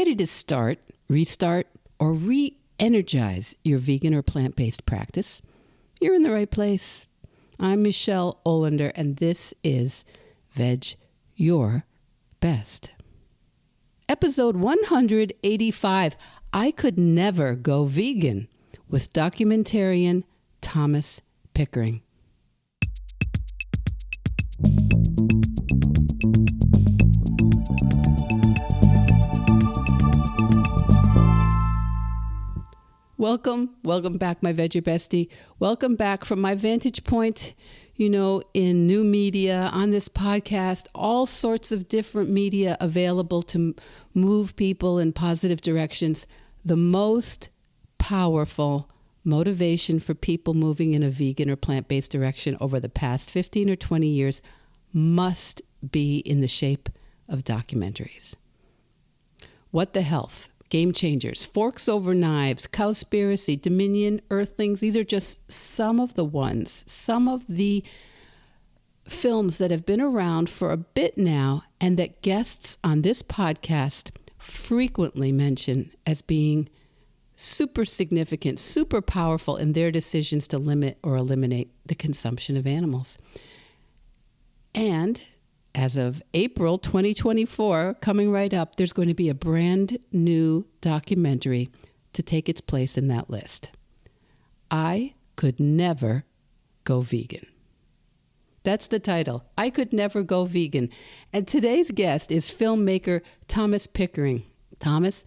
ready to start, restart, or re-energize your vegan or plant-based practice, you're in the right place. I'm Michelle Olander, and this is Vedge Your Best. Episode 185, I Could Never Go Vegan, with documentarian Thomas Pickering. Welcome back, my Veggie Bestie. Welcome back from my vantage point, in new media, on this podcast, all sorts of different media available to move people in positive directions. The most powerful motivation for people moving in a vegan or plant-based direction over the past 15 or 20 years must be in the shape of documentaries. What the Health, Game Changers, Forks Over Knives, Cowspiracy, Dominion, Earthlings. These are just some of the films that have been around for a bit now and that guests on this podcast frequently mention as being super significant, super powerful in their decisions to limit or eliminate the consumption of animals. And as of April 2024, coming right up, there's going to be a brand new documentary to take its place in that list. I Could Never Go Vegan. That's the title. I Could Never Go Vegan. And today's guest is filmmaker Thomas Pickering. Thomas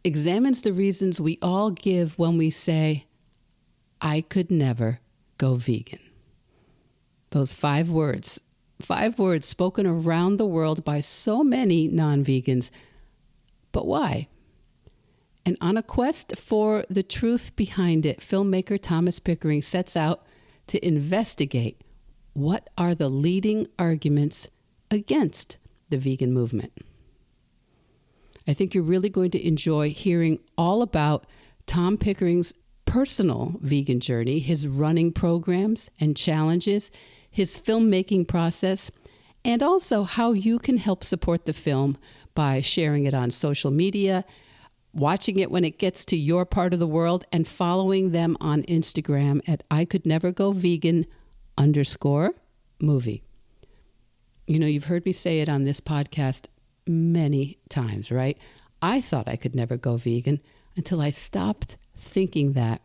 examines the reasons we all give when we say, I could never go vegan. Those five words spoken around the world by so many non-vegans. But why? And on a quest for the truth behind it, filmmaker Thomas Pickering sets out to investigate what are the leading arguments against the vegan movement. I think you're really going to enjoy hearing all about Tom Pickering's personal vegan journey, his running programs and challenges, his filmmaking process, and also how you can help support the film by sharing it on social media, watching it when it gets to your part of the world, and following them on Instagram at ICouldNeverGoVegan_movie. You've heard me say it on this podcast many times, right? I thought I could never go vegan until I stopped thinking that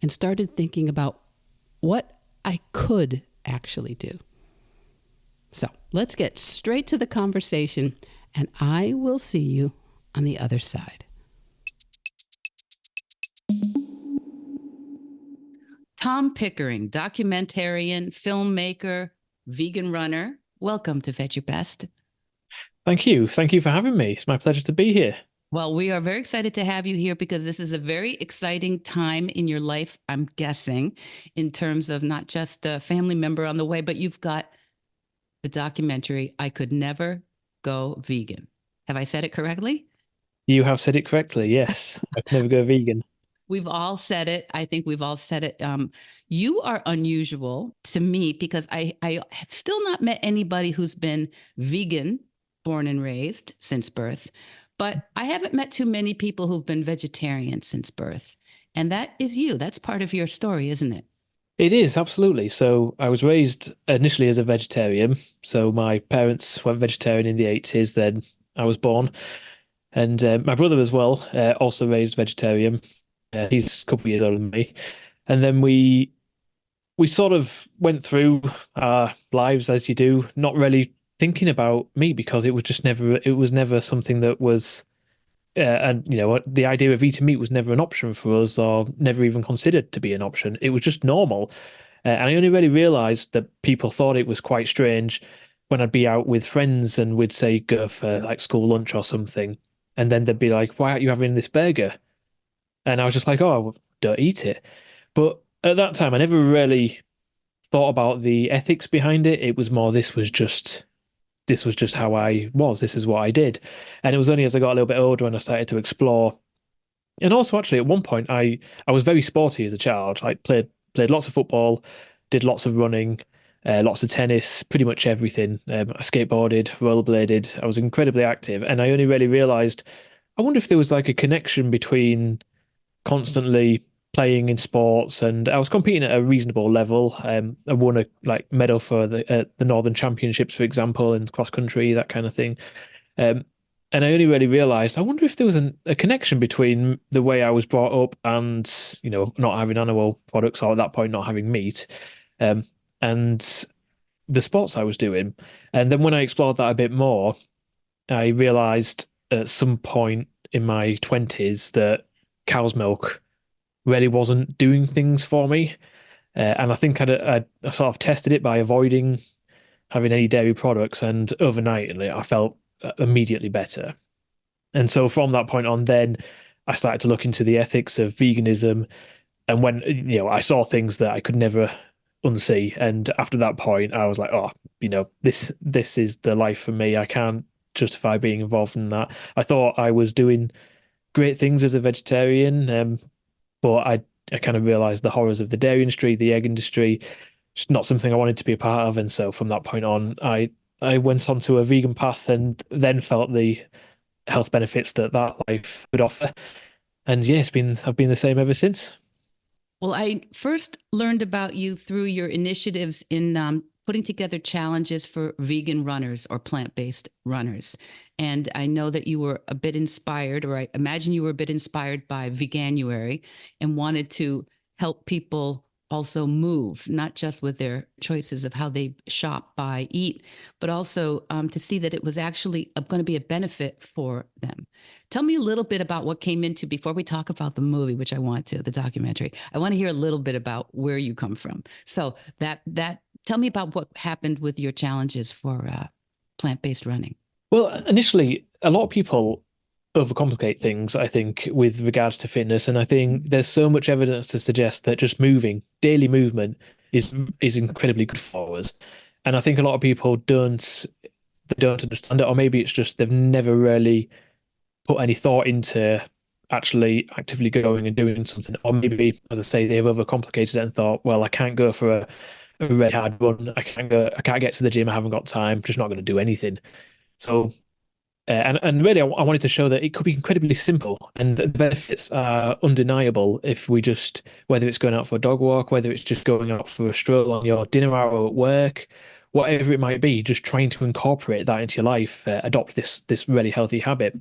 and started thinking about what I could actually do. So let's get straight to the conversation, and I will see you on the other side. Tom Pickering, documentarian, filmmaker, vegan runner. Welcome to Vedge Your Best. Thank you. Thank you for having me. It's my pleasure to be here. Well, we are very excited to have you here because this is a very exciting time in your life, I'm guessing, in terms of not just a family member on the way, but you've got the documentary, I Could Never Go Vegan. Have I said it correctly? You have said it correctly, yes. I could never go vegan. We've all said it. I think we've all said it. You are unusual to me because I have still not met anybody who's been vegan, born and raised since birth. But I haven't met too many people who've been vegetarian since birth. And that is you. That's part of your story, isn't it? It is, absolutely. So I was raised initially as a vegetarian. So my parents went vegetarian in the 80s, then I was born. And my brother as well, also raised vegetarian. He's a couple of years older than me. And then we sort of went through our lives as you do, not really thinking about meat because it was never something that was, the idea of eating meat was never an option for us or never even considered to be an option. It was just normal. And I only really realized that people thought it was quite strange when I'd be out with friends and we'd say go for like school lunch or something. And then they'd be like, why aren't you having this burger? And I was just like, oh, I don't eat it. But at that time, I never really thought about the ethics behind it. It was more, this was just how I was. This is what I did. And it was only as I got a little bit older when I started to explore. And also, actually, at one point, I was very sporty as a child. I played lots of football, did lots of running, lots of tennis, pretty much everything. I skateboarded, rollerbladed. I was incredibly active. And I only really realized I wonder if there was like a connection between constantly playing in sports, and I was competing at a reasonable level. I won a like medal for the Northern Championships, for example, in cross country, that kind of thing. Um, and I only really realized, I wonder if there was a connection between the way I was brought up and, not having animal products, or at that point not having meat, um, and the sports I was doing. And then when I explored that a bit more, I realized at some point in my 20s that cow's milk really wasn't doing things for me. And I think I sort of tested it by avoiding having any dairy products, and overnight I felt immediately better. And so from that point on, then I started to look into the ethics of veganism. And when, I saw things that I could never unsee. And after that point, I was like, oh, this is the life for me. I can't justify being involved in that. I thought I was doing great things as a vegetarian, but I kind of realized the horrors of the dairy industry, the egg industry, just not something I wanted to be a part of. And so from that point on, I went onto a vegan path, and then felt the health benefits that life would offer. And yeah, I've been the same ever since. Well, I first learned about you through your initiatives in putting together challenges for vegan runners or plant-based runners. And I know that you were a bit inspired, or I imagine you were a bit inspired by Veganuary, and wanted to help people also move, not just with their choices of how they shop, buy, eat, but also to see that it was actually going to be a benefit for them. Tell me a little bit about what came into, before we talk about the movie, which I want to, the documentary. I want to hear a little bit about where you come from. So tell me about what happened with your challenges for plant-based running. Well, initially, a lot of people overcomplicate things, I think, with regards to fitness. And I think there's so much evidence to suggest that just moving, daily movement is incredibly good for us. And I think a lot of people don't understand it, or maybe it's just they've never really put any thought into actually actively going and doing something. Or maybe, as I say, they've overcomplicated it and thought, well, I can't go for a really hard run. I can't get to the gym. I haven't got time. I'm just not going to do anything. So, and really, I wanted to show that it could be incredibly simple, and the benefits are undeniable if we just, whether it's going out for a dog walk, whether it's just going out for a stroll on your dinner hour at work, whatever it might be, just trying to incorporate that into your life, adopt this really healthy habit.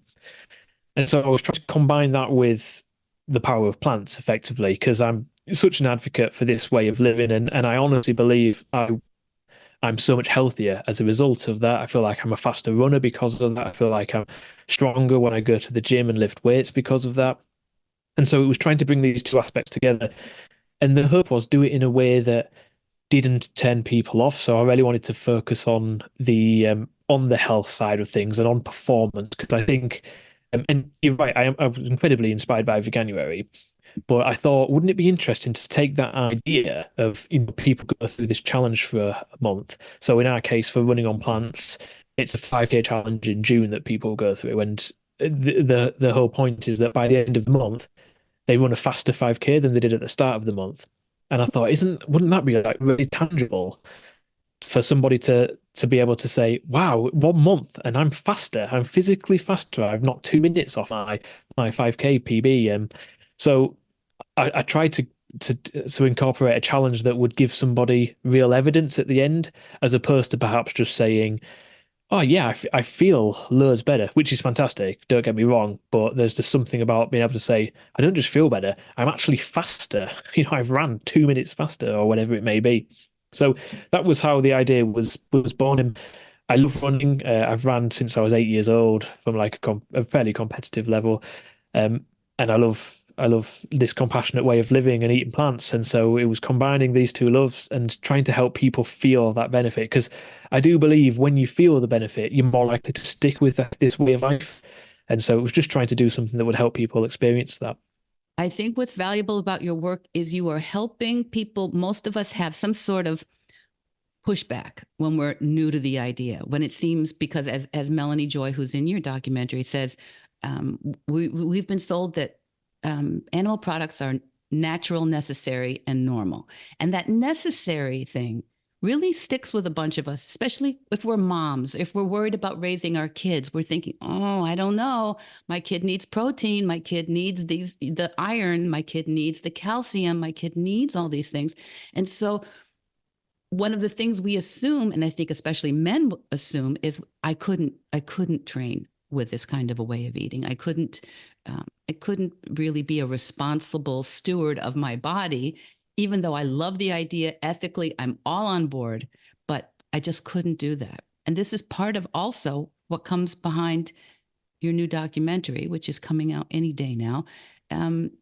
And so I was trying to combine that with the power of plants effectively, because I'm such an advocate for this way of living, and I honestly believe I'm so much healthier as a result of that. I feel like I'm a faster runner because of that. I feel like I'm stronger when I go to the gym and lift weights because of that. And so it was trying to bring these two aspects together. And the hope was do it in a way that didn't turn people off. So I really wanted to focus on the health side of things and on performance, because I think, and you're right, I was incredibly inspired by Veganuary. But I thought, wouldn't it be interesting to take that idea of, people go through this challenge for a month. So in our case, for running on plants, it's a 5K challenge in June that people go through, and the whole point is that by the end of the month, they run a faster 5K than they did at the start of the month. And I thought, wouldn't that be like really tangible for somebody to be able to say, wow, 1 month and I'm faster, I'm physically faster. I've knocked 2 minutes off my 5K PB. And so I tried to incorporate a challenge that would give somebody real evidence at the end, as opposed to perhaps just saying, oh yeah, I feel loads better, which is fantastic. Don't get me wrong, but there's just something about being able to say, I don't just feel better, I'm actually faster. I've ran 2 minutes faster, or whatever it may be. So that was how the idea was born. And I love running. I've ran since I was 8 years old, from like a fairly competitive level, um, and I love this compassionate way of living and eating plants. And so it was combining these two loves and trying to help people feel that benefit, because I do believe when you feel the benefit, you're more likely to stick with this way of life. And so it was just trying to do something that would help people experience that. I think what's valuable about your work is you are helping people. Most of us have some sort of pushback when we're new to the idea, when it seems, because as Melanie Joy, who's in your documentary, says, we've been sold that animal products are natural, necessary, and normal. And that necessary thing really sticks with a bunch of us, especially if we're moms, if we're worried about raising our kids. We're thinking, oh, I don't know. My kid needs protein. My kid needs the iron. My kid needs the calcium. My kid needs all these things. And so one of the things we assume, and I think especially men assume, is I couldn't train with this kind of a way of eating. I couldn't really be a responsible steward of my body, even though I love the idea ethically. I'm all on board, but I just couldn't do that. And this is part of also what comes behind your new documentary, which is coming out any day now. Um,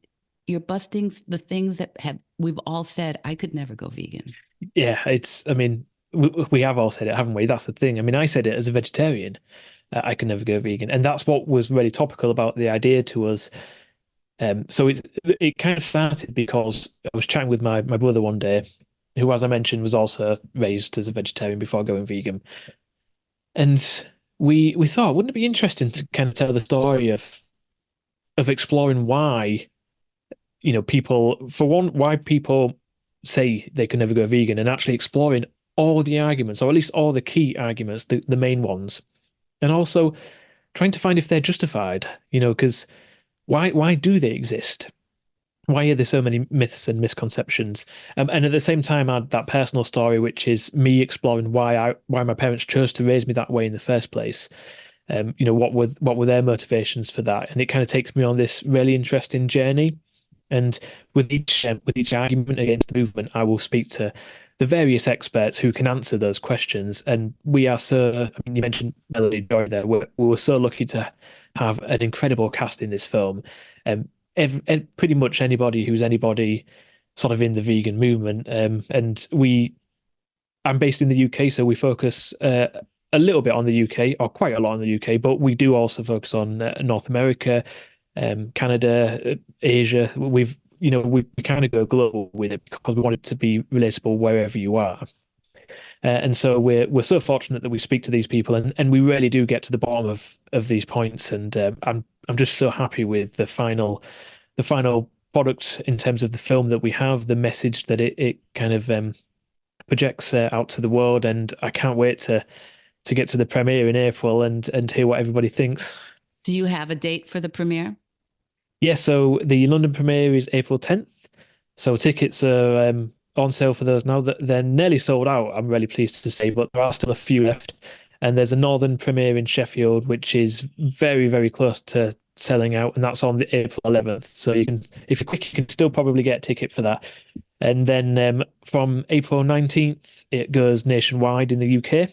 you're busting the things that have we've all said I could never go vegan. Yeah, I mean, we have all said it, haven't we? That's the thing. I mean, I said it as a vegetarian. I could never go vegan. And that's what was really topical about the idea to us. So it kind of started because I was chatting with my brother one day, who, as I mentioned, was also raised as a vegetarian before going vegan. And we thought, wouldn't it be interesting to kind of tell the story of exploring why, people, for one, why people say they can never go vegan, and actually exploring all the arguments, or at least all the key arguments, the main ones, and also trying to find if they're justified, because why do they exist? Why are there so many myths and misconceptions? And at the same time, add that personal story, which is me exploring why my parents chose to raise me that way in the first place. What were their motivations for that? And it kind of takes me on this really interesting journey. And with each argument against the movement, I will speak to the various experts who can answer those questions. And we are so, I mean, you mentioned Melody Joy there. We were so lucky to have an incredible cast in this film. Pretty much anybody who's anybody sort of in the vegan movement. I'm based in the UK, so we focus a little bit on the UK, or quite a lot on the UK, but we do also focus on North America, Canada, Asia. We kind of go global with it because we want it to be relatable wherever you are. And so we're so fortunate that we speak to these people, and we really do get to the bottom of these points. And I'm just so happy with the final product in terms of the film that we have, the message that it kind of projects out to the world. And I can't wait to get to the premiere in April and hear what everybody thinks. Do you have a date for the premiere? Yeah, so the London premiere is April 10th. So tickets are on sale for those now. That they're nearly sold out, I'm really pleased to say, but there are still a few left. And there's a Northern premiere in Sheffield, which is very, very close to selling out, and that's on the April 11th. So if you're quick, you can still probably get a ticket for that. And then from April 19th, it goes nationwide in the UK.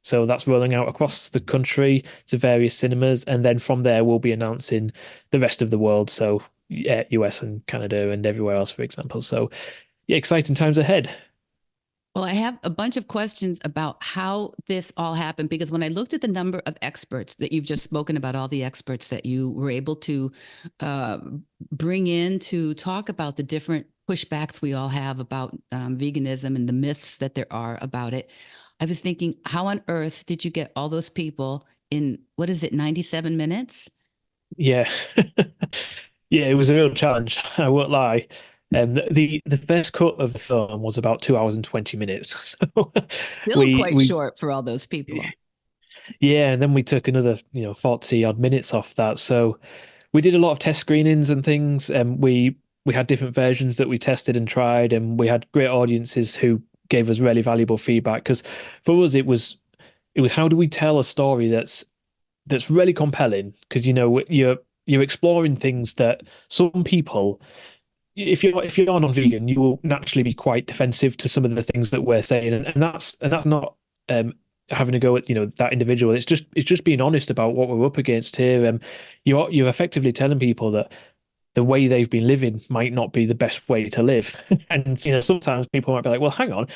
So that's rolling out across the country to various cinemas. And then from there, we'll be announcing the rest of the world. So yeah, US and Canada and everywhere else, for example. So yeah, exciting times ahead. Well, I have a bunch of questions about how this all happened because when I looked at the number of experts that you've just spoken about, all the experts that you were able to uh, bring in to talk about the different pushbacks we all have about veganism and the myths that there are about it, I was thinking, how on earth did you get all those people in, what is it, 97 minutes? Yeah. Yeah, it was a real challenge. I won't lie. The first cut of the film was about 2 hours and 20 minutes. So Still we quite we short for all those people. yeah, and then we took another, 40 odd minutes off that. So we did a lot of test screenings and things, and we had different versions that we tested and tried, and we had great audiences who gave us really valuable feedback. Because for us, it was how do we tell a story that's really compelling? Because you're exploring things that some people, if you're non-vegan, you will naturally be quite defensive to some of the things that we're saying, and that's not having to go at that individual. It's just being honest about what we're up against here. You're effectively telling people that the way they've been living might not be the best way to live, and sometimes people might be like, well, hang on,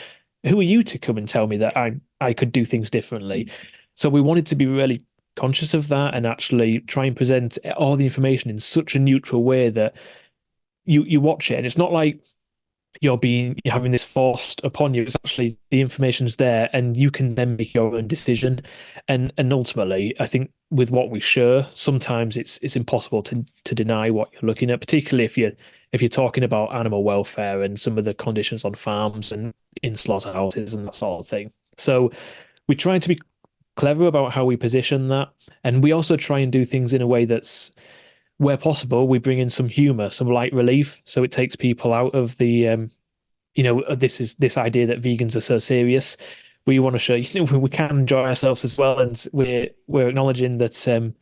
who are you to come and tell me that I could do things differently? So we wanted to be really conscious of that and actually try and present all the information in such a neutral way that you watch it and it's not like you're having this forced upon you. It's actually the information's there and you can then make your own decision. And ultimately, I think with what we show, sometimes it's impossible to deny what you're looking at, particularly if you're talking about animal welfare and some of the conditions on farms and in slaughterhouses and that sort of thing. So we try to be clever about how we position that. And we also try and do things in a way that's, where possible, we bring in some humor, some light relief. So it takes people out of the, this idea that vegans are so serious. We want to show, we can enjoy ourselves as well. And we're acknowledging that,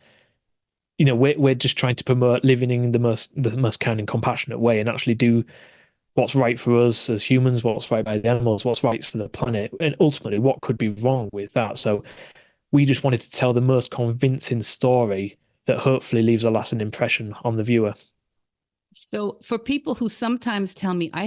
we're just trying to promote living in the most kind and compassionate way and actually do what's right for us as humans, what's right by the animals, what's right for the planet, and ultimately what could be wrong with that. So we just wanted to tell the most convincing story that hopefully leaves a lasting impression on the viewer. So for people who sometimes tell me, I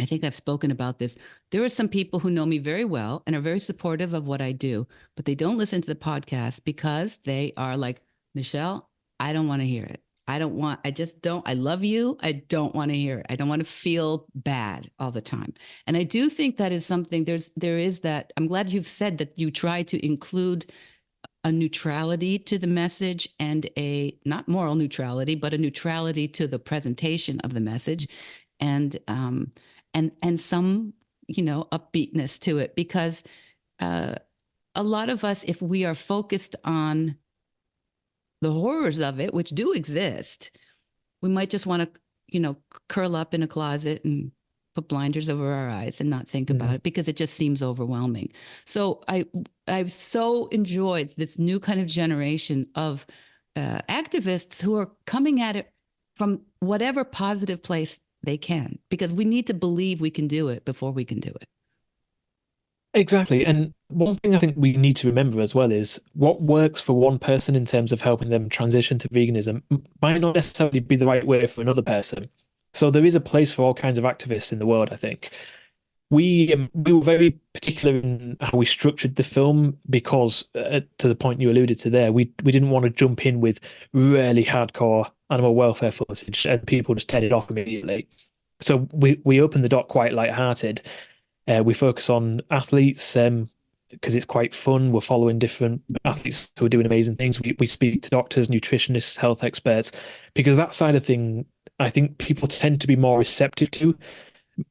think I've spoken about this. There are some people who know me very well and are very supportive of what I do, but they don't listen to the podcast because they are like, Michelle, I don't want to hear it. I just don't, I love you. I don't want to hear it. I don't want to feel bad all the time. And I do think that is something, there is that, I'm glad you've said that you try to include a neutrality to the message and a not moral neutrality, but a neutrality to the presentation of the message. And some, upbeatness to it, because a lot of us, if we are focused on the horrors of it, which do exist, we might just want to, curl up in a closet and put blinders over our eyes and not think about it because it just seems overwhelming. So I've so enjoyed this new kind of generation of activists who are coming at it from whatever positive place they can, because we need to believe we can do it before we can do it. Exactly. And one thing I think we need to remember as well is what works for one person in terms of helping them transition to veganism might not necessarily be the right way for another person. So there is a place for all kinds of activists in the world, I think. We were very particular in how we structured the film because, to the point you alluded to there, we didn't want to jump in with really hardcore animal welfare footage and people just turn it off immediately. So we opened the doc quite light-hearted. We focus on athletes because it's quite fun. We're following different athletes who are doing amazing things. We speak to doctors, nutritionists, health experts, because that side of thing, I think people tend to be more receptive to.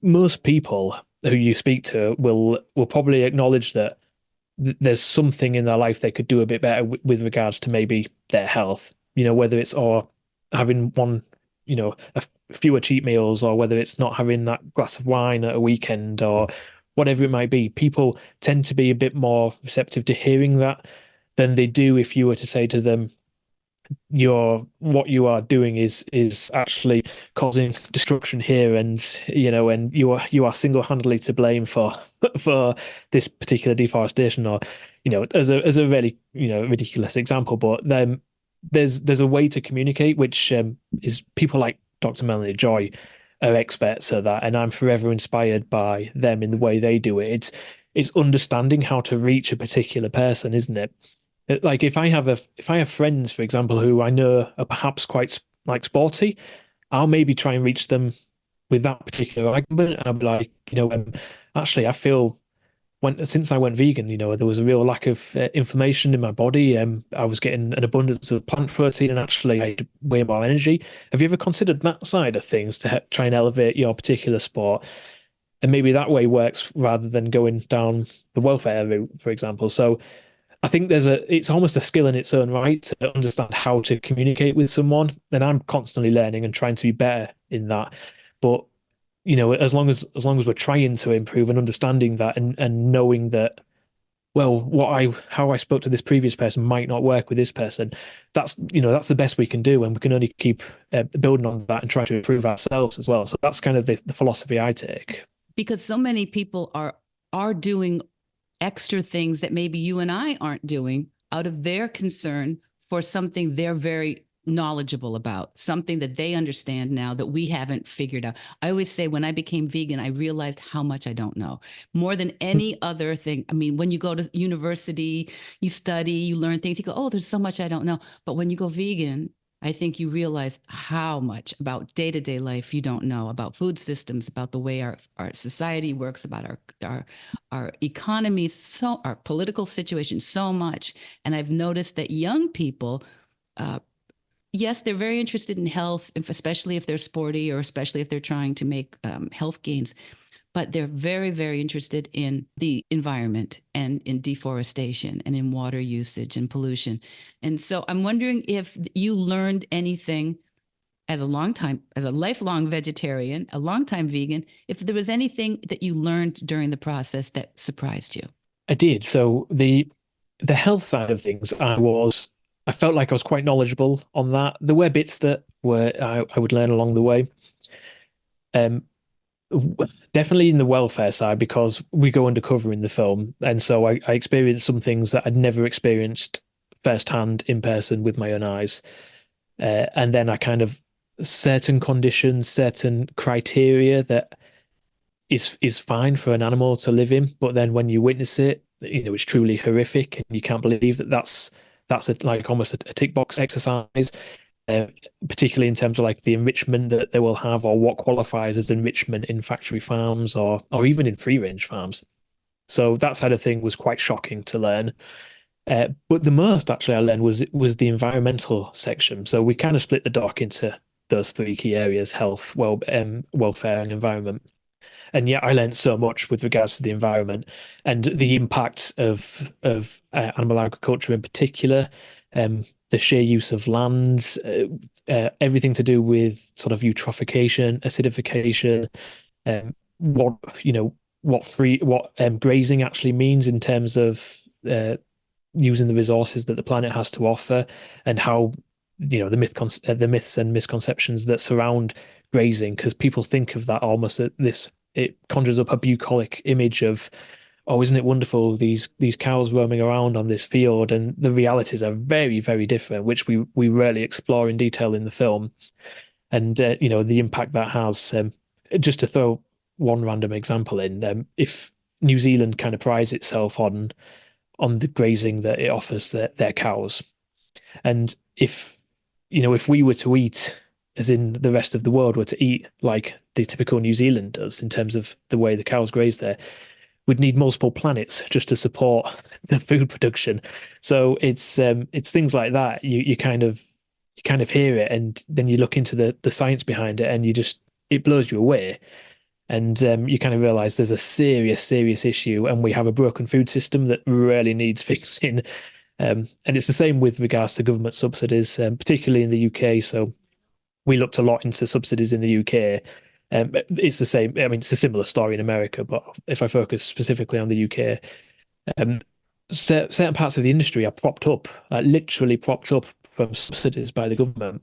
Most people who you speak to will probably acknowledge that there's something in their life they could do a bit better with regards to maybe their health. Whether it's or having one, fewer cheat meals, or whether it's not having that glass of wine at a weekend, or whatever it might be. People tend to be a bit more receptive to hearing that than they do if you were to say to them, what you are doing is actually causing destruction here, and and you are single-handedly to blame for for this particular deforestation, or as a really ridiculous example. But then there's a way to communicate which is people like Dr. Melanie Joy are experts at that, and I'm forever inspired by them in the way they do it. It's understanding how to reach a particular person, isn't it? Like if I have friends, for example, who I know are perhaps quite like sporty, I'll maybe try and reach them with that particular argument, and I'll be like, actually, I feel since I went vegan, there was a real lack of inflammation in my body. I was getting an abundance of plant protein, and actually, I had way more energy. Have you ever considered that side of things to try and elevate your particular sport? And maybe that way works rather than going down the welfare route, for example. So I think it's almost a skill in its own right to understand how to communicate with someone. And I'm constantly learning and trying to be better in that. But, as long as we're trying to improve and understanding that and knowing that, well, how I spoke to this previous person might not work with this person, that's the best we can do. And we can only keep building on that and try to improve ourselves as well. So that's kind of the philosophy I take. Because so many people are doing extra things that maybe you and I aren't doing out of their concern for something they're very knowledgeable about, something that they understand now that we haven't figured out. I always say when I became vegan, I realized how much I don't know, more than any other thing. I mean, when you go to university, you study, you learn things, you go, oh, there's so much I don't know. But when you go vegan, I think you realize how much about day-to-day life you don't know, about food systems, about the way our society works, about our economy, so our political situation, so much. And I've noticed that young people yes, they're very interested in health, especially if they're sporty or especially if they're trying to make health gains. But they're very, very interested in the environment and in deforestation and in water usage and pollution. And so I'm wondering if you learned anything as a lifelong vegetarian, a longtime vegan, if there was anything that you learned during the process that surprised you. I did. So the health side of things, I felt like I was quite knowledgeable on that. There were bits that I would learn along the way. Um, Definitely in the welfare side because we go undercover in the film, and so I experienced some things that I'd never experienced firsthand in person with my own eyes. And then I kind of certain conditions, certain criteria that is fine for an animal to live in, but then when you witness it, it's truly horrific, and you can't believe that that's like almost a tick box exercise. Particularly in terms of like the enrichment that they will have, or what qualifies as enrichment in factory farms or even in free range farms. So that side of thing was quite shocking to learn. But the most actually I learned was the environmental section. So we kind of split the doc into those three key areas: health, welfare, and environment. And yeah, I learned so much with regards to the environment and the impact of animal agriculture in particular, the sheer use of lands, everything to do with sort of eutrophication, acidification, what grazing actually means in terms of using the resources that the planet has to offer, and how the myths and misconceptions that surround grazing, because people think of that almost at this it conjures up a bucolic image of, oh, isn't it wonderful, these cows roaming around on this field, and the realities are very, very different, which we rarely explore in detail in the film, and the impact that has. Just to throw one random example in, if New Zealand kind of prides itself on the grazing that it offers their cows, and if we were to eat, as in the rest of the world were to eat like the typical New Zealand does in terms of the way the cows graze there, we'd need multiple planets just to support the food production. So it's things like that. You kind of hear it, and then you look into the science behind it, and it blows you away. And you kind of realize there's a serious issue, and we have a broken food system that really needs fixing. And it's the same with regards to government subsidies, particularly in the UK. So we looked a lot into subsidies in the UK. It's the same. I mean, it's a similar story in America, but if I focus specifically on the UK, um, certain parts of the industry are propped up, literally propped up from subsidies by the government,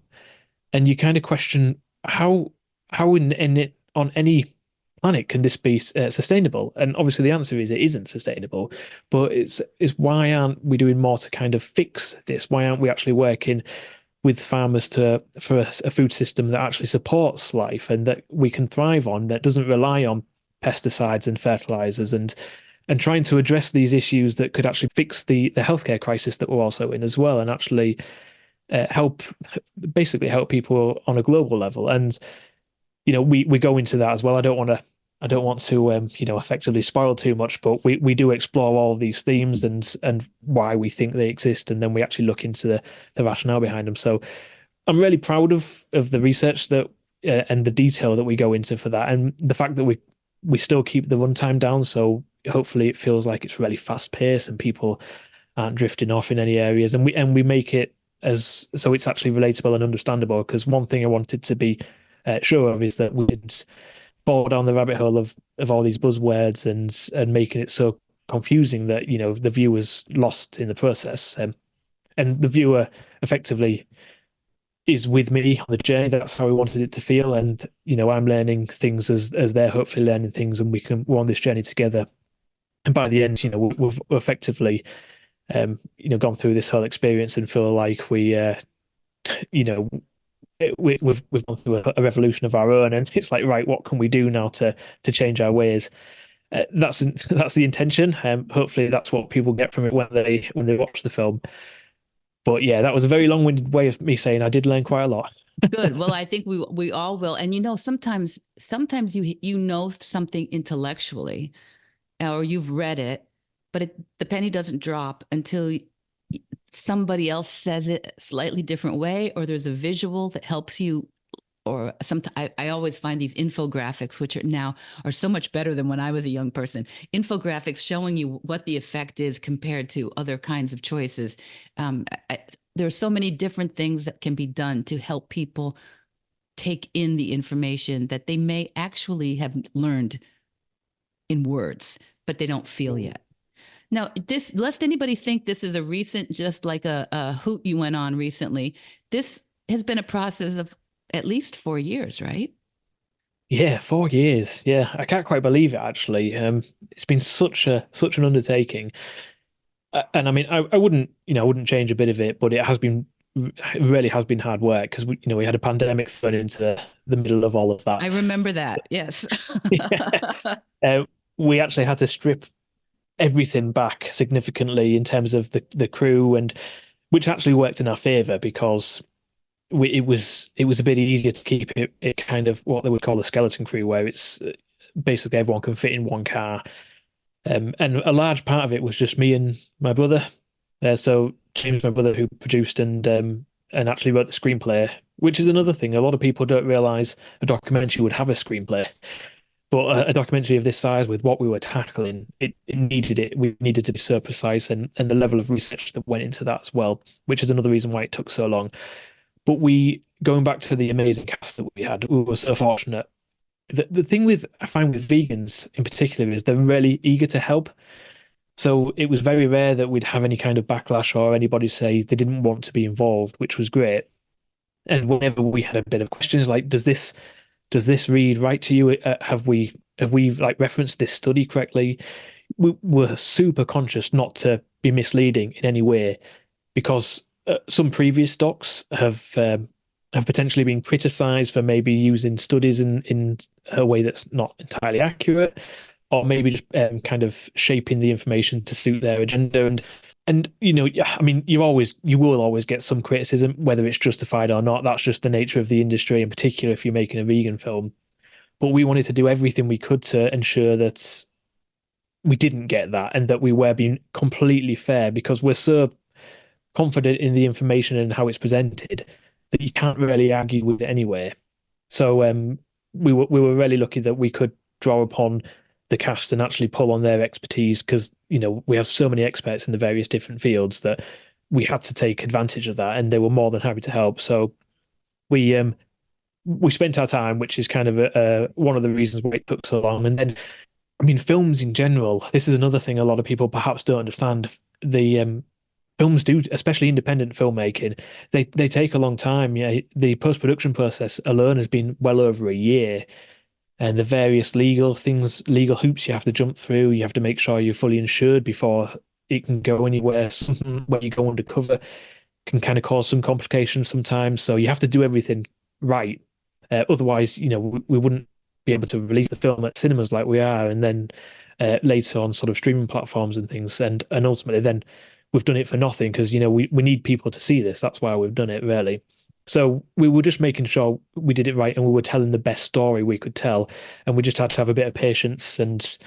and you kind of question how in it on any planet can this be sustainable? And obviously the answer is it isn't sustainable. But it's why aren't we doing more to kind of fix this? Why aren't we actually working with farmers for a food system that actually supports life and that we can thrive on, that doesn't rely on pesticides and fertilizers, and trying to address these issues that could actually fix the healthcare crisis that we're also in as well, and actually help people on a global level. And we go into that as well. I don't want to effectively spoil too much, but we do explore all of these themes and why we think they exist, and then we actually look into the rationale behind them. So I'm really proud of the research that and the detail that we go into for that, and the fact that we still keep the runtime down. So hopefully it feels like it's really fast paced and people aren't drifting off in any areas, and we make it as so it's actually relatable and understandable. Because one thing I wanted to be sure of is that we didn't fall down the rabbit hole of all these buzzwords and making it so confusing that the viewer's lost in the process, and the viewer effectively is with me on the journey. That's how we wanted it to feel, and I'm learning things as they're hopefully learning things, and we're on this journey together. And by the end, we've effectively gone through this whole experience and feel like you know we've gone through a revolution of our own, and it's like, right, what can we do now to change our ways? That's the intention. Hopefully that's what people get from it when they watch the film. But yeah, that was a very long-winded way of me saying I did learn quite a lot. Good. Well, I think we all will. And sometimes you know something intellectually, or you've read it, but the penny doesn't drop until somebody else says it a slightly different way, or there's a visual that helps you. Or sometimes I always find these infographics, which are so much better than when I was a young person. Infographics showing you what the effect is compared to other kinds of choices. There are so many different things that can be done to help people take in the information that they may actually have learned in words, but they don't feel yet. Now, lest anybody think this is a recent, just like a hoot you went on recently, this has been a process of at least 4 years, right? Yeah, 4 years. Yeah, I can't quite believe it actually. It's been such an undertaking. And I mean, I wouldn't, I wouldn't change a bit of it, but it really has been hard work because we had a pandemic thrown into the middle of all of that. I remember that. Yes. Yeah. We actually had to strip everything back significantly in terms of the crew, and which actually worked in our favor because it was a bit easier to keep it kind of what they would call a skeleton crew, where it's basically everyone can fit in one car. And a large part of it was just me and my brother. So James, my brother, who produced and actually wrote the screenplay, which is another thing. A lot of people don't realize a documentary would have a screenplay, but a documentary of this size with what we were tackling, it needed it. We needed to be so precise, and the level of research that went into that as well, which is another reason why it took so long. But going back to the amazing cast that we had, we were so fortunate. The thing I find with vegans in particular is they're really eager to help. So it was very rare that we'd have any kind of backlash or anybody say they didn't want to be involved, which was great. And whenever we had a bit of questions like, does this read right to you? Have we like referenced this study correctly? We were super conscious not to be misleading in any way, because some previous docs have potentially been criticized for maybe using studies in a way that's not entirely accurate, or maybe just kind of shaping the information to suit their agenda. And I mean, you will always get some criticism, whether it's justified or not. That's just the nature of the industry, in particular if you're making a vegan film. But we wanted to do everything we could to ensure that we didn't get that, and that we were being completely fair, because we're so confident in the information and how it's presented that you can't really argue with it anyway. So we were really lucky that we could draw upon the cast and actually pull on their expertise, because we have so many experts in the various different fields that we had to take advantage of that, and they were more than happy to help. So we spent our time, which is kind of one of the reasons why it took so long. And then, I mean, films in general, this is another thing a lot of people perhaps don't understand. The films do, especially independent filmmaking, they take a long time. Yeah, the post-production process alone has been well over a year, and the various legal hoops you have to jump through. You have to make sure you're fully insured before it can go anywhere. Something where you go undercover can kind of cause some complications sometimes. So you have to do everything right. Otherwise, we wouldn't be able to release the film at cinemas like we are, and then later on sort of streaming platforms and things. And ultimately then we've done it for nothing, because, we need people to see this. That's why we've done it, really. So we were just making sure we did it right, and we were telling the best story we could tell. And we just had to have a bit of patience and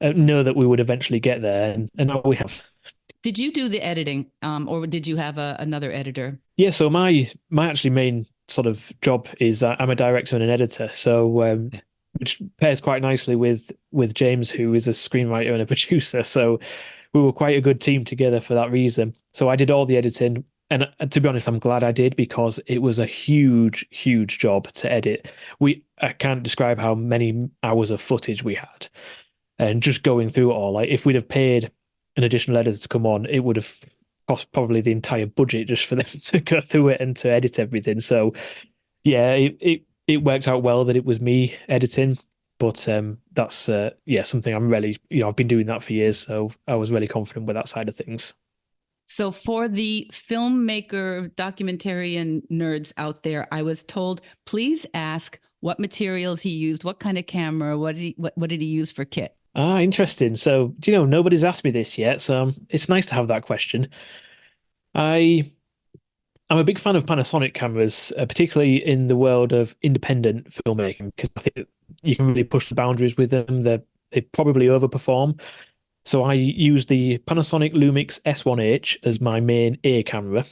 know that we would eventually get there. And now we have. Did you do the editing, or did you have another editor? Yeah, so my actually main sort of job is I'm a director and an editor. So which pairs quite nicely with James, who is a screenwriter and a producer. So we were quite a good team together for that reason. So I did all the editing. And to be honest, I'm glad I did, because it was a huge, huge job to edit. I can't describe how many hours of footage we had. And just going through it all, like if we'd have paid an additional editor to come on, it would have cost probably the entire budget just for them to go through it and to edit everything. So yeah, it worked out well that it was me editing. But that's something I'm really, I've been doing that for years, so I was really confident with that side of things. So for the filmmaker, documentarian nerds out there, I was told, please ask what materials he used, what kind of camera, what did he use for kit? Interesting. So, nobody's asked me this yet, so it's nice to have that question. I'm a big fan of Panasonic cameras, particularly in the world of independent filmmaking, because I think you can really push the boundaries with them. They probably overperform. So I use the Panasonic Lumix S1H as my main A camera.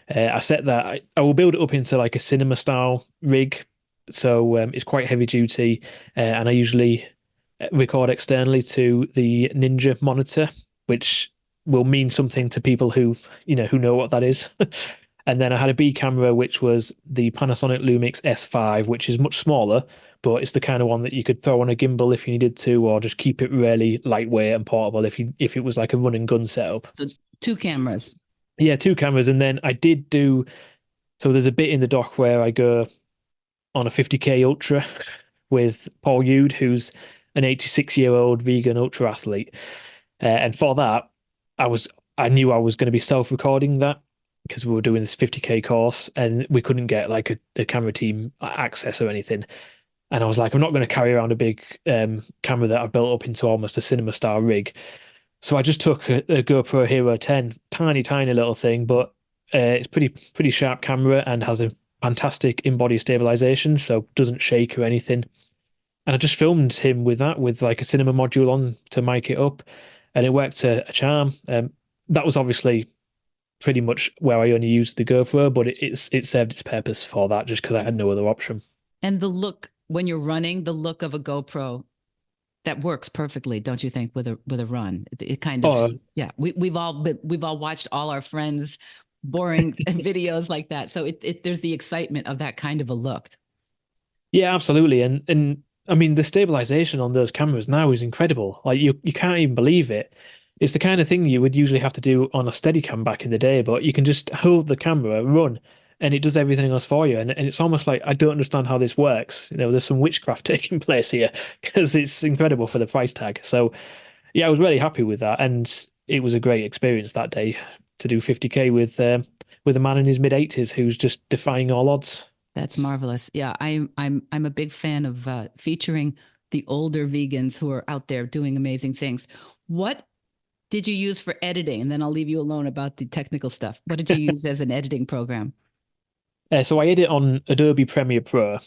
I set that. I will build it up into like a cinema style rig, so it's quite heavy duty, and I usually record externally to the Ninja monitor, which will mean something to people who know what that is. And then I had a B camera, which was the Panasonic Lumix S5, which is much smaller, but it's the kind of one that you could throw on a gimbal if you needed to, or just keep it really lightweight and portable if it was like a run and gun setup. So 2 cameras. Yeah, 2 cameras, and then I did do. So there's a bit in the doc where I go on a 50K ultra with Paul Yude, who's an 86-year-old vegan ultra athlete. And for that, I knew I was going to be self-recording that because we were doing this 50K course and we couldn't get like a camera team access or anything. And I was like, I'm not going to carry around a big camera that I've built up into almost a cinema style rig. So I just took a GoPro Hero 10, tiny, tiny little thing, but it's pretty sharp camera and has a fantastic in-body stabilization, so doesn't shake or anything. And I just filmed him with that, with like a cinema module on to mic it up, and it worked a charm. That was obviously pretty much where I only used the GoPro, but it served its purpose for that just because I had no other option. And the look when you're running, the look of a GoPro, that works perfectly, don't you think, with a run? It kind of, yeah. We've all watched all our friends' boring videos like that. So there's the excitement of that kind of a look. Yeah, absolutely. And I mean the stabilization on those cameras now is incredible. Like you can't even believe it. It's the kind of thing you would usually have to do on a Steadicam back in the day, but you can just hold the camera, run, and it does everything else for you. And it's almost like I don't understand how this works. There's some witchcraft taking place here because it's incredible for the price tag. So yeah, I was really happy with that, and it was a great experience that day to do 50K with a man in his mid-80s who's just defying all odds. That's marvelous. Yeah, I'm a big fan of featuring the older vegans who are out there doing amazing things. What did you use for editing? And then I'll leave you alone about the technical stuff. What did you use as an editing program? So I edit on Adobe Premiere Pro.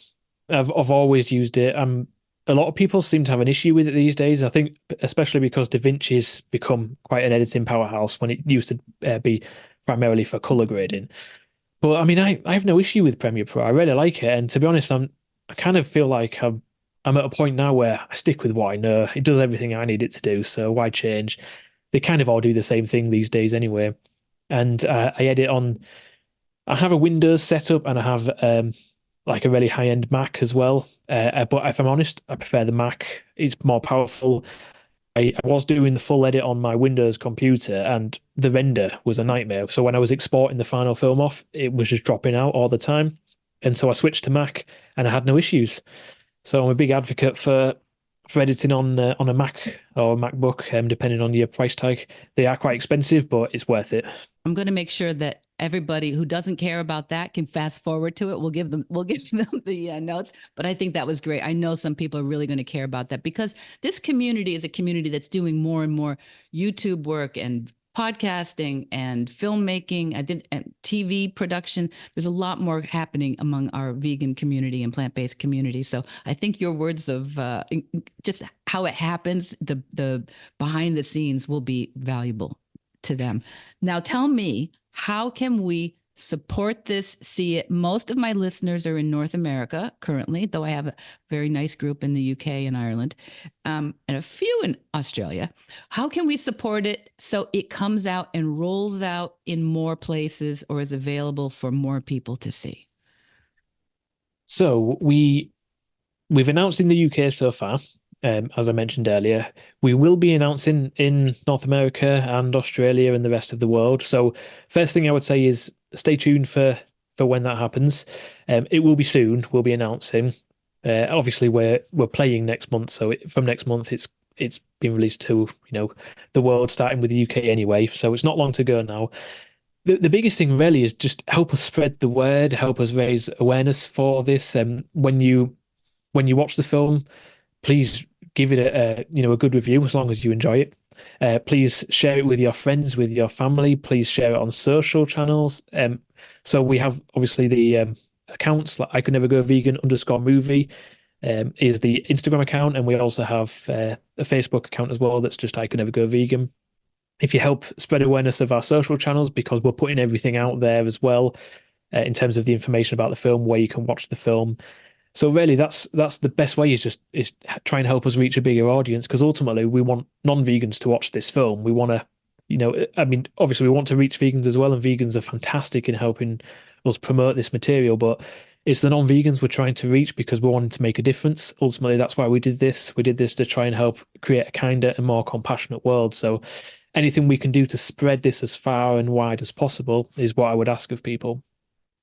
I've always used it. A lot of people seem to have an issue with it these days. I think especially because DaVinci's become quite an editing powerhouse when it used to be primarily for color grading. But I mean, I have no issue with Premiere Pro. I really like it, and to be honest, I kind of feel like I'm at a point now where I stick with what I know. It does everything I need it to do, so why change? They kind of all do the same thing these days anyway. And I edit on. I have a Windows setup and I have like a really high-end Mac as well. But if I'm honest, I prefer the Mac. It's more powerful. I was doing the full edit on my Windows computer and the render was a nightmare. So when I was exporting the final film off, it was just dropping out all the time. And so I switched to Mac and I had no issues. So I'm a big advocate for editing on a Mac or a MacBook, depending on your price tag. They are quite expensive, but it's worth it. I'm going to make sure that everybody who doesn't care about that can fast forward to it. We'll give them the notes. But I think that was great. I know some people are really going to care about that because this community is a community that's doing more and more YouTube work and podcasting and filmmaking. And TV production. There's a lot more happening among our vegan community and plant-based community. So I think your words of just how it happens, the behind the scenes will be valuable to them. Now tell me, how can we support this, see it? Most of my listeners are in North America currently, though I have a very nice group in the UK and Ireland, and a few in Australia. How can we support it so it comes out and rolls out in more places or is available for more people to see? So we've announced in the UK so far. As I mentioned earlier, we will be announcing in North America and Australia and the rest of the world. So first thing I would say is stay tuned for when that happens. It will be soon. We'll be announcing. Obviously, we're playing next month, so from next month it's been released to the world, starting with the UK anyway. So it's not long to go now. The biggest thing really is just help us spread the word, help us raise awareness for this. When you watch the film, please give it a good review as long as you enjoy it. Please share it with your friends, with your family. Please share it on social channels. So we have obviously the accounts like I Could Never Go Vegan _movie. is the Instagram account, and we also have a Facebook account as well that's just I Could Never Go Vegan. If you help spread awareness of our social channels, because we're putting everything out there as well, in terms of the information about the film, where you can watch the film. So really, that's the best way, is try and help us reach a bigger audience, because ultimately we want non-vegans to watch this film. We want to, I mean, obviously we want to reach vegans as well, and vegans are fantastic in helping us promote this material, but it's the non-vegans we're trying to reach because we're wanting to make a difference. Ultimately, that's why we did this. We did this to try and help create a kinder and more compassionate world. So anything we can do to spread this as far and wide as possible is what I would ask of people.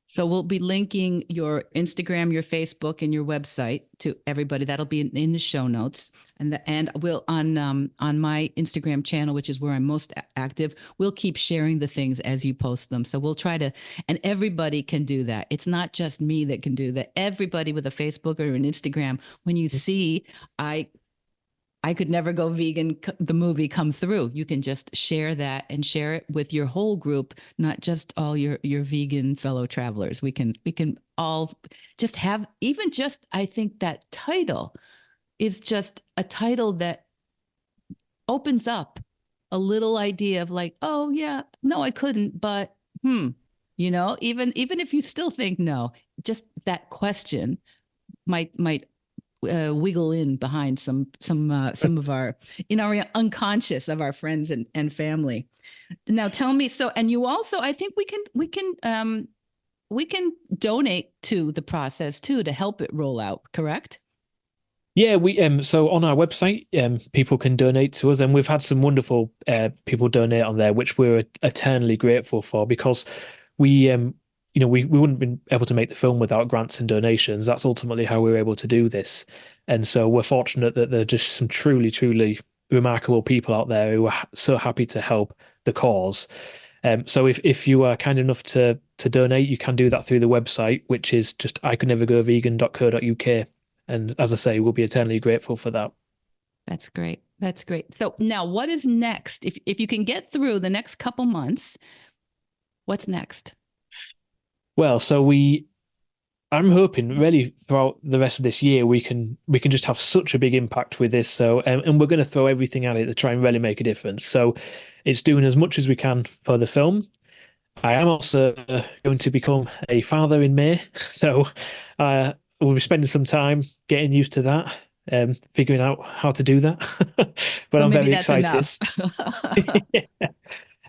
So we'll be linking your Instagram, your Facebook, and your website to everybody. That'll be in the show notes. And we'll on my Instagram channel, which is where I'm most active, we'll keep sharing the things as you post them. So we'll try to, and everybody can do that. It's not just me that can do that. Everybody with a Facebook or an Instagram, when you see I Could Never Go Vegan, the movie, come through, you can just share that and share it with your whole group, not just all your vegan fellow travelers. We can all just have, even just, I think that title is just a title that opens up a little idea of like, oh yeah, no, I couldn't, but even if you still think no, just that question might wiggle in behind some of our, in our unconscious of our friends and family. Now tell me, so, and you also, I think we can donate to the process too, to help it roll out, correct? Yeah, we so on our website, people can donate to us, and we've had some wonderful people donate on there, which we're eternally grateful for, because we we wouldn't have been able to make the film without grants and donations. That's ultimately how we were able to do this. And so we're fortunate that there are just some truly, truly remarkable people out there who are so happy to help the cause. So if you are kind enough to donate, you can do that through the website, which is just icouldnevergovegan.co.uk. And as I say, we'll be eternally grateful for that. That's great. That's great. So now what is next? If you can get through the next couple months, what's next? Well, so I'm hoping really throughout the rest of this year we can just have such a big impact with this. So and we're going to throw everything at it to try and really make a difference. So it's doing as much as we can for the film. I am also going to become a father in May, so we'll be spending some time getting used to that, figuring out how to do that. But so I'm maybe very that's excited. enough. Yeah.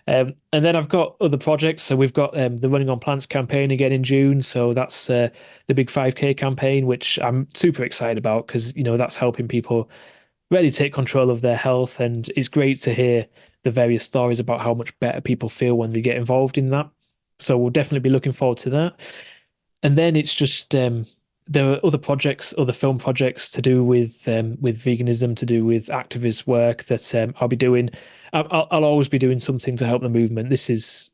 And then I've got other projects. So we've got the Running on Plants campaign again in June. So that's the big 5K campaign, which I'm super excited about, because that's helping people really take control of their health, and it's great to hear the various stories about how much better people feel when they get involved in that. So we'll definitely be looking forward to that. And then it's just there are other projects, other film projects to do with veganism, to do with activist work that I'll be doing. I'll always be doing something to help the movement. This is,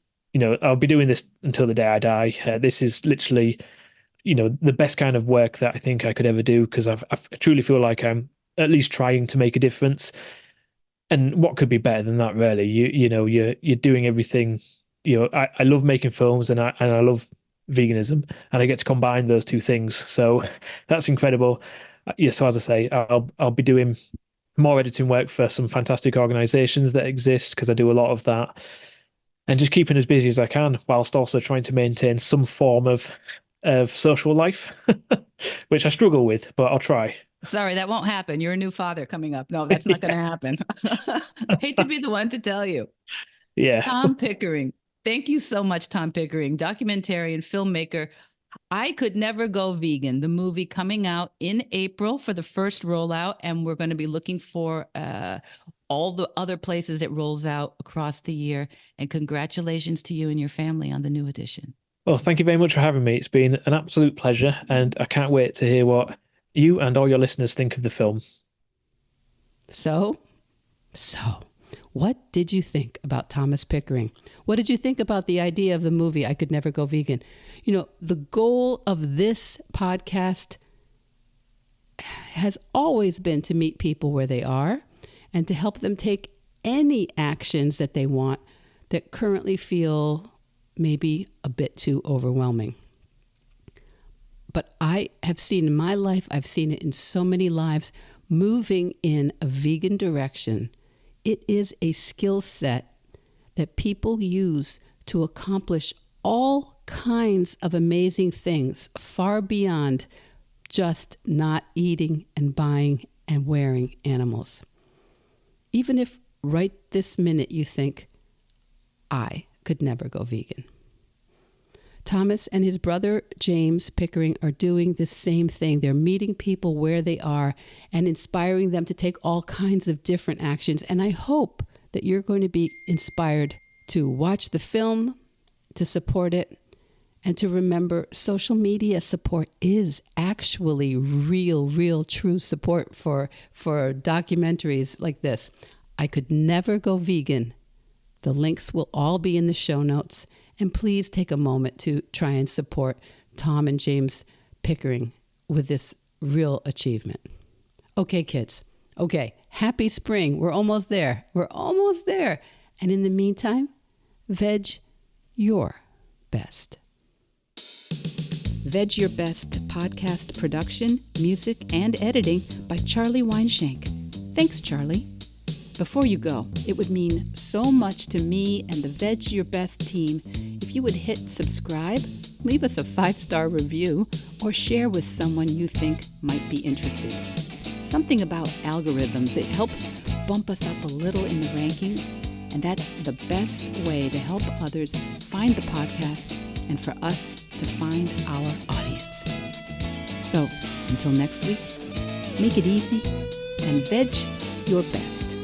I'll be doing this until the day I die. This is literally, the best kind of work that I think I could ever do, because I truly feel like I'm at least trying to make a difference. And what could be better than that, really? You're doing everything. I love making films, and I love veganism, and I get to combine those two things. So that's incredible. Yeah. So as I say, I'll be doing more editing work for some fantastic organizations that exist, because I do a lot of that, and just keeping as busy as I can, whilst also trying to maintain some form of social life, which I struggle with, but I'll try. Sorry, that won't happen. You're a new father coming up. No, that's not going to happen. Hate to be the one to tell you. Yeah. Tom Pickering. Thank you so much, Tom Pickering, documentarian, filmmaker. I Could Never Go Vegan, the movie coming out in April for the first rollout. And we're going to be looking for all the other places it rolls out across the year. And congratulations to you and your family on the new edition. Well, thank you very much for having me. It's been an absolute pleasure, and I can't wait to hear what you and all your listeners think of the film. So, what did you think about Thomas Pickering? What did you think about the idea of the movie I Could Never Go Vegan? The goal of this podcast has always been to meet people where they are and to help them take any actions that they want that currently feel maybe a bit too overwhelming. but I have seen in my life, I've seen it in so many lives, moving in a vegan direction. It is a skill set that people use to accomplish all kinds of amazing things far beyond just not eating and buying and wearing animals. Even if right this minute you think, I could never go vegan. Thomas and his brother James Pickering are doing the same thing. They're meeting people where they are and inspiring them to take all kinds of different actions. And I hope that you're going to be inspired to watch the film, to support it, and to remember social media support is actually real, true support for documentaries like this. I could never go vegan. The links will all be in the show notes. And please take a moment to try and support Tom and James Pickering with this real achievement. Okay, kids. Okay, happy spring. We're almost there. And in the meantime, veg your best. Veg Your Best podcast production, music, and editing by Charlie Weinshank. Thanks, Charlie. Before you go, it would mean so much to me and the Veg Your Best team if you would hit subscribe, leave us a 5-star review, or share with someone you think might be interested. Something about algorithms, it helps bump us up a little in the rankings, and that's the best way to help others find the podcast and for us to find our audience. So, until next week, make it easy and veg your best.